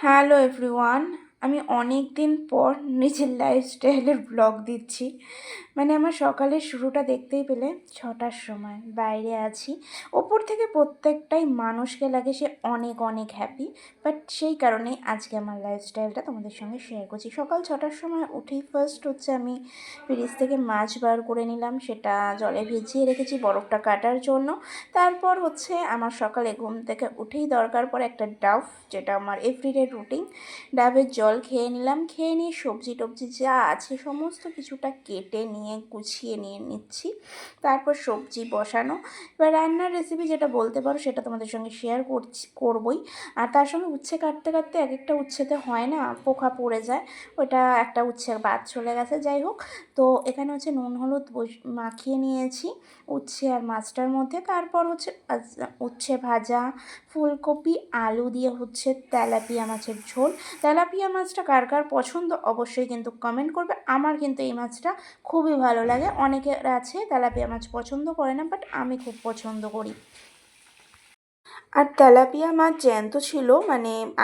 Hello everyone. আমি অনেক দিন পর নিজের লাইফস্টাইলের ব্লগ দিচ্ছি। আমার সকালের শুরুটা দেখতেই পেলে 6টার সময় বাইরে আছি। ওপর থেকে প্রত্যেকটাই মানুষকে লাগে সে অনেক অনেক হ্যাপি, বাট সেই কারণেই আজকে আমার লাইফস্টাইলটা তোমাদের সঙ্গে শেয়ার করছি। সকাল 6টার সময় উঠেই ফার্স্ট হচ্ছে আমি ফ্রিজ থেকে মাছ বার করে নিলাম, সেটা জলে ভিজিয়ে রেখেছি বরফটা কাটার জন্য। তারপর হচ্ছে আমার সকালে ঘুম থেকে উঠেই দরকার পড়ে একটা ডাব, যেটা আমার এভরিডে রুটিন। ডাবের জল খেয়ে নিলাম, খেয়ে নিয়ে সবজি টবজি যা আছে সমস্ত কিছুটা কেটে নিয়ে গুছিয়ে নিয়ে নিচ্ছি। তারপর সবজি বসানো, এবার রান্নার রেসিপি যেটা বলতে পারো সেটা তোমাদের সঙ্গে শেয়ার করবই। আর তার সঙ্গে উচ্ছে কাটতে কাটতে এক একটা উচ্ছেতে হয় না, পোকা পড়ে যায়, ওটা একটা উচ্ছে বাদ চলে গেছে। যাই হোক, তো এখানে হচ্ছে নুন হলুদ মাখিয়ে নিয়েছি উচ্ছে আর মাছটার মধ্যে। তারপর হচ্ছে উচ্ছে ভাজা, ফুলকপি আলু দিয়ে হচ্ছে তেলাপিয়া মাছের ঝোল। তেলাপিয়া মাছটা কার কার পছন্দ অবশ্যই কিন্তু কমেন্ট করবে। আমার কিন্তু এই মাছটা খুবই ভালো লাগে। অনেকের আছে তেলাপিয়া মাছ পছন্দ করে না, বাট আমি খুব পছন্দ করি। আর তেলাপিয়া মাছ জ্যান্ত ছিল,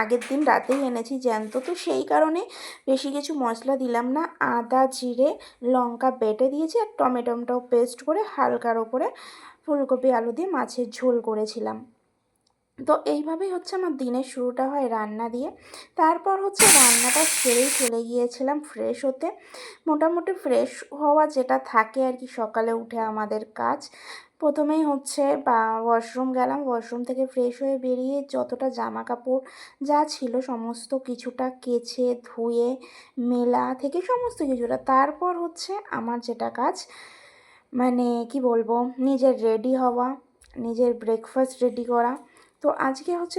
আগের দিন রাতেই এনেছি জ্যান্ত, তো সেই কারণে বেশি কিছু মশলা দিলাম না। আদা জিরে লঙ্কা বেটে দিয়েছি আর টমেটোটাও পেস্ট করে হালকার ওপরে ফুলকপি আলু দিয়ে মাছের ঝোল করেছিলাম। তো এইভাবেই হচ্ছে আমার দিনের শুরুটা হয় রান্না দিয়ে। তারপর হচ্ছে রান্নাটা সেরেই চলে গিয়েছিলাম ফ্রেশ হতে। মোটামুটি ফ্রেশ হওয়া যেটা থাকে আর কি সকালে উঠে আমাদের কাজ। প্রথমেই হচ্ছে ওয়াশরুম গেলাম, ওয়াশরুম থেকে ফ্রেশ হয়ে বেরিয়ে যতটা জামা কাপড় যা ছিল সমস্ত কিছুটা কেচে ধুয়ে মেলা থেকে সমস্ত কিছুটা। তারপর হচ্ছে আমার যেটা কাজ, কি বলবো, নিজের রেডি হওয়া, নিজের ব্রেকফাস্ট রেডি করা। তো আজকে হচ্ছে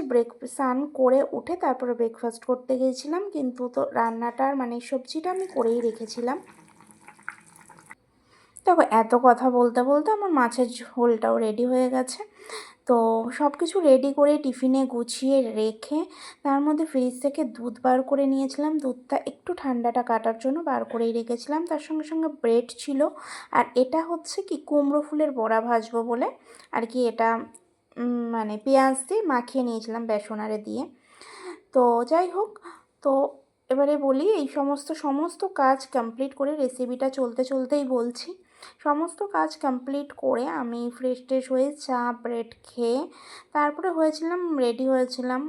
স্নান করে উঠে তারপরে ব্রেকফাস্ট করতে গিয়েছিলাম, কিন্তু তো রান্নাটার সবজিটা আমি করেই রেখেছিলাম। দেখো, এত কথা বলতে বলতে আমার মাছের ঝোলটাও রেডি হয়ে গেছে। তো সব কিছু রেডি করে টিফিনে গুছিয়ে রেখে তার মধ্যে ফ্রিজ থেকে দুধ বার করে নিয়েছিলাম। দুধটা একটু ঠান্ডাটা কাটার জন্য বার করেই রেখেছিলাম। তার সঙ্গে সঙ্গে ব্রেড ছিল। আর এটা হচ্ছে কি কুমড়ো ফুলের বড়া ভাজবো বলে আর কি, এটা পেঁয়াজ দিয়ে মাখিয়ে নিয়েছিলাম বেসনারে দিয়ে। তো যাই হোক, তো এবারে বলি, এই সমস্ত কাজ কমপ্লিট করে রেসিপিটা চলতে চলতেই বলছি। সমস্ত কাজ কমপ্লিট করে আমি ফ্রেশ ট্রেশ হয়ে চা ব্রেড খেয়ে তারপরে রেডি হয়েছিলাম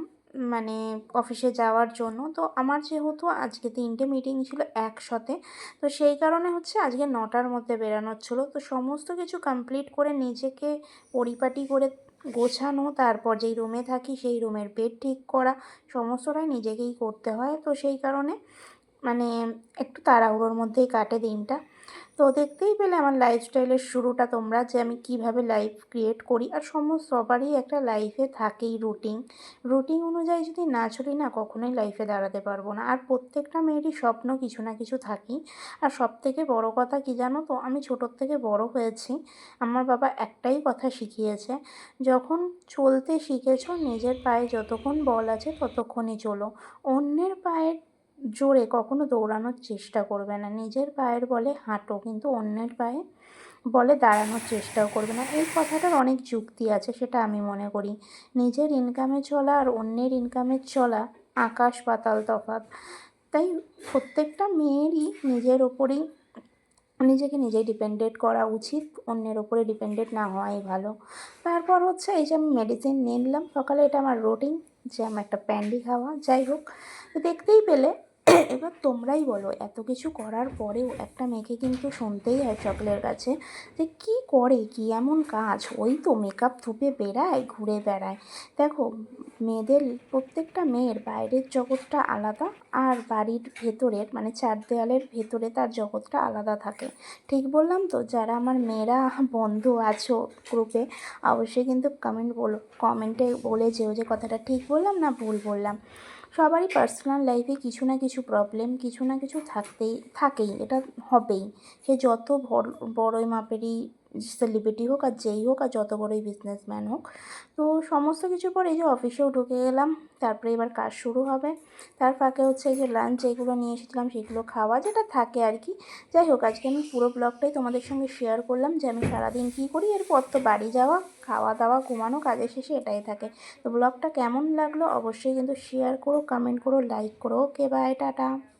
অফিসে যাওয়ার জন্য। তো আমার যেহেতু আজকে 3টে মিটিং ছিল একসাথে, তো সেই কারণে হচ্ছে আজকে 9টার মধ্যে বেরানোর ছিল। তো সমস্ত কিছু কমপ্লিট করে নিজেকে পরিপাটি করে গোছানো, তারপর যেই রুমে থাকি সেই রুমের বেড ঠিক করা, সমস্তটাই নিজেকেই করতে হয়। তো সেই কারণে মানে একটু তাড়াহুড়োর মধ্যেই কাটে দিনটা। তো দেখতেই পেলে আমার লাইফস্টাইলের শুরুটা তোমরা, যে আমি কিভাবে লাইফ ক্রিয়েট করি। আর সবারই একটা লাইফে থাকেই রুটিন। রুটিন অনুযায়ী যদি না চলি না, কখনোই লাইফে দাঁড়াতে পারবো না। আর প্রত্যেকটা মেয়েরই স্বপ্ন কিছু না কিছু থাকেই। আর সবথেকে বড় কথা কি জানো তো, আমি ছোটোর থেকে বড় হয়েছি, আমার বাবা একটাই কথা শিখিয়েছে, যখন চলতে শিখেছো নিজের পায়ে যতক্ষণ বল আছে ততক্ষণই চলো। অন্যের পায়ের জোরে কখনো দৌড়ানোর চেষ্টা করবে না, নিজের পায়ের বলে হাঁটো, কিন্তু অন্যের পায়ে বলে দাঁড়ানোর চেষ্টাও করবে না। এই কথাটার অনেক যুক্তি আছে, সেটা আমি মনে করি। নিজের ইনকামে চলা আর অন্যের ইনকামে চলা আকাশ পাতাল তফাৎ। তাই প্রত্যেকটা মেয়েরই নিজের ওপরেই নিজেকে নিজেই ডিপেন্ডেন্ট করা উচিত, অন্যের ওপরে ডিপেন্ডেন্ট না হওয়াই ভালো। তারপর হচ্ছে এই যে আমি মেডিসিন নিয়ে নিলাম সকালে, এটা আমার রুটিন, যে আমার একটা প্যান্ডি খাওয়া। যাই হোক, তো দেখতেই পেলে। এবার তোমরাই বলো, এত কিছু করার পরেও একটা মেয়েকে কিন্তু শুনতেই হয় সকলের কাছে যে কী করে, কী এমন কাজ, ওই তো মেকআপ থুপে বেড়ায় ঘুরে বেড়ায়। দেখো, প্রত্যেকটা মেয়ের বাইরের জগৎটা আলাদা, আর বাড়ির ভেতরের চার দেওয়ালের ভেতরে তার জগৎটা আলাদা থাকে। ঠিক বললাম তো? যারা আমার মেয়েরা বন্ধু আছো গ্রুপে, অবশ্যই কিন্তু কমেন্টে বলে যেও যে কথাটা ঠিক বললাম না ভুল বললাম। সবারই পার্সোনাল লাইফে কিছু না কিছু প্রবলেম, কিছু না কিছু থাকেই, এটা হবেই। সে যত বড়ই মাপেরই সেলিব্রিটি হোক আর যেই হোক আর যত বড়ই বিজনেসম্যান হোক। তো সমস্ত কিছুর পর এই যে অফিসেও ঢুকে গেলাম, তারপরে এবার কাজ শুরু হবে। তার ফাঁকে হচ্ছে এই যে লাঞ্চ যেগুলো নিয়ে এসেছিলাম সেগুলো খাওয়া, যেটা থাকে আর কি। যাই হোক, আজকে আমি পুরো ব্লগটাই তোমাদের সঙ্গে শেয়ার করলাম যে আমি সারাদিন কী করি, এরপর তো বাড়ি যাওয়া, খাওয়া দাওয়া, ঘুমানো, কাজের শেষে এটাই থাকে। তো ব্লগটা কেমন লাগলো অবশ্যই কিন্তু শেয়ার করো, কমেন্ট করো, লাইক করো। ওকে, বাই, টাটা।